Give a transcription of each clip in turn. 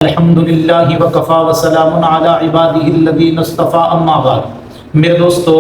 الحمدللہ وکفا وسلام علی عبادہ الذین اصطفیٰ اما بعد۔ میرے دوستو،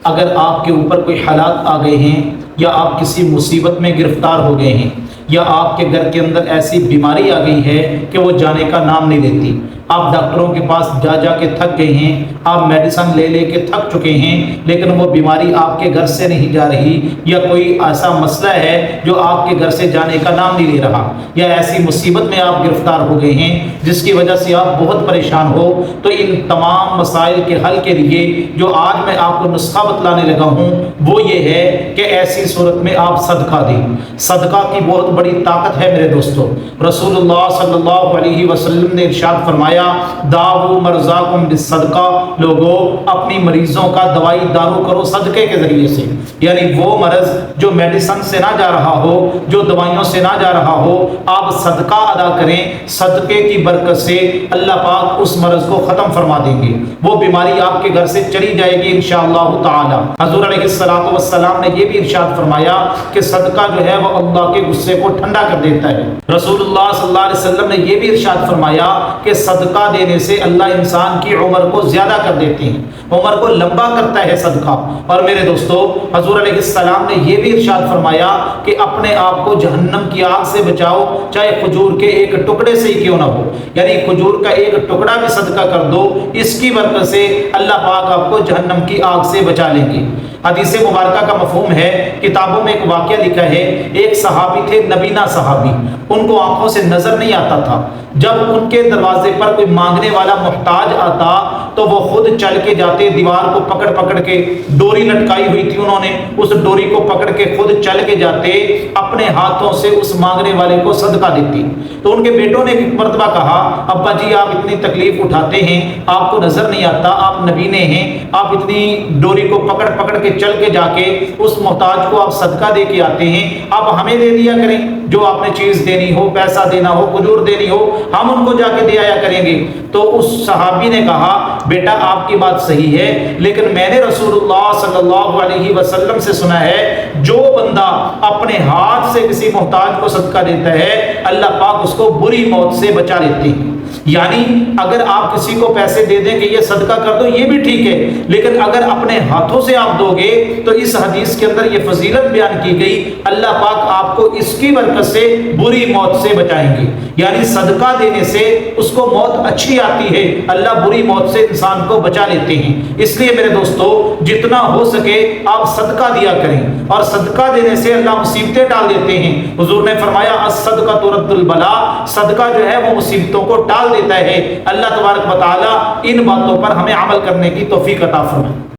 اگر آپ کے اوپر کوئی حالات آ گئے ہیں یا آپ کسی مصیبت میں گرفتار ہو گئے ہیں یا آپ کے گھر کے اندر ایسی بیماری آ گئی ہے کہ وہ جانے کا نام نہیں لیتی، آپ ڈاکٹروں کے پاس جا جا کے تھک گئے ہیں، آپ میڈیسن لے لے کے تھک چکے ہیں، لیکن وہ بیماری آپ کے گھر سے نہیں جا رہی، یا کوئی ایسا مسئلہ ہے جو آپ کے گھر سے جانے کا نام نہیں لے رہا، یا ایسی مصیبت میں آپ گرفتار ہو گئے ہیں جس کی وجہ سے آپ بہت پریشان ہو، تو ان تمام مسائل کے حل کے لیے جو آج میں آپ کو نسخہ بتلانے لگا ہوں وہ یہ ہے کہ ایسی صورت میں آپ صدقہ دیں۔ صدقہ کی بہت بڑی طاقت ہے میرے دوستو۔ رسول اللہ صلی اللہ علیہ وسلم نے ارشاد فرمایا، داؤ مرضاکم بالصدقہ، لوگو اپنی مریضوں کا دوائی دارو کرو صدقے کے ذریعے سے، یعنی وہ مرض جو میڈیسن سے نہ جا رہا ہو، جو دوائیوں سے نہ جا رہا ہو، آپ صدقہ ادا کریں، صدقے کی برکت سے اللہ پاک اس مرض کو ختم فرما دیں گے، وہ بیماری آپ کے گھر سے چلی جائے گی انشاءاللہ تعالی۔ حضور علیہ السلام نے یہ بھی ارشاد فرمایا کہ صدقہ جو ہے وہ اللہ کے غصے کو ٹھنڈا کر دیتا ہے۔ رسول اللہ صلی اللہ علیہ وسلم نے یہ بھی ارشاد فرمایا کہ صدقہ دینے سے اللہ انسان کی عمر کو زیادہ کر دیتے ہیں، عمر کو لمبا کرتا ہے صدقہ۔ اور میرے دوستو، حضور علیہ السلام نے یہ بھی ارشاد فرمایا کہ اپنے آپ کو جہنم کی آگ سے بچاؤ، چاہے کھجور کے ایک ٹکڑے سے ہی کیوں نہ ہو، یعنی کھجور کا ایک ٹکڑا بھی صدقہ کر دو، اس کی برکت سے اللہ پاک آپ کو جہنم کی آگ سے بچا لیں گے۔ حدیث مبارکہ کا مفہوم ہے، کتابوں میں ایک واقعہ لکھا ہے، ایک صحابی تھے، نبینا صحابی، ان کو آنکھوں سے نظر نہیں آتا تھا، جب ان کے دروازے پر کوئی مانگنے والا محتاج آتا تو وہ خود چل کے جاتے، دیوار کو پکڑ پکڑ کے، ڈوری لٹکائی ہوئی تھی انہوں نے، اس ڈوری کو پکڑ کے خود چل کے جاتے، اپنے ہاتھوں سے اس مانگنے والے کو صدقہ دیتی۔ تو ان کے بیٹوں نے ایک مرتبہ کہا، ابا جی آپ اتنی تکلیف اٹھاتے ہیں، آپ کو نظر نہیں آتا، آپ نبینے ہیں، آپ اتنی ڈوری کو پکڑ پکڑ کے چل کے جا کے اس محتاج کو آپ صدقہ دے کے آتے ہیں، آپ ہمیں دے دیا کریں، جو آپ نے چیز دینی ہو، پیسہ دینا ہو، کھجور دینی ہو، ہم ان کو جا کے دے آیا کریں گے۔ تو اس صحابی نے کہا، بیٹا آپ کی بات صحیح ہے، لیکن میں نے رسول اللہ صلی اللہ علیہ وسلم سے سنا ہے، جو بندہ اپنے ہاتھ سے کسی محتاج کو صدقہ دیتا ہے اللہ پاک اس کو بری موت سے بچا لیتے ہیں۔ یعنی اگر آپ کسی کو پیسے دے دیں کہ یہ صدقہ کر دو، یہ بھی ٹھیک ہے، لیکن اگر اپنے ہاتھوں سے آپ دو گے تو اس حدیث کے اندر یہ فضیلت بیان کی گئی، اللہ پاک آپ کو اس کی برکت سے بری موت سے بچائیں گے۔ یعنی صدقہ دینے سے اس کو موت اچھی آتی ہے، اللہ بری موت سے انسان کو بچا لیتے ہیں۔ اس لیے میرے دوستو، جتنا ہو سکے آپ صدقہ دیا کریں، اور صدقہ دینے سے اللہ مصیبتیں ڈال دیتے ہیں۔ حضور نے فرمایا، الصدقہ ترد البلا، صدقہ جو ہے وہ مصیبتوں کو ٹال دیتا ہے۔ اللہ تبارک و تعالی ان باتوں پر ہمیں عمل کرنے کی توفیق عطا فرمائے۔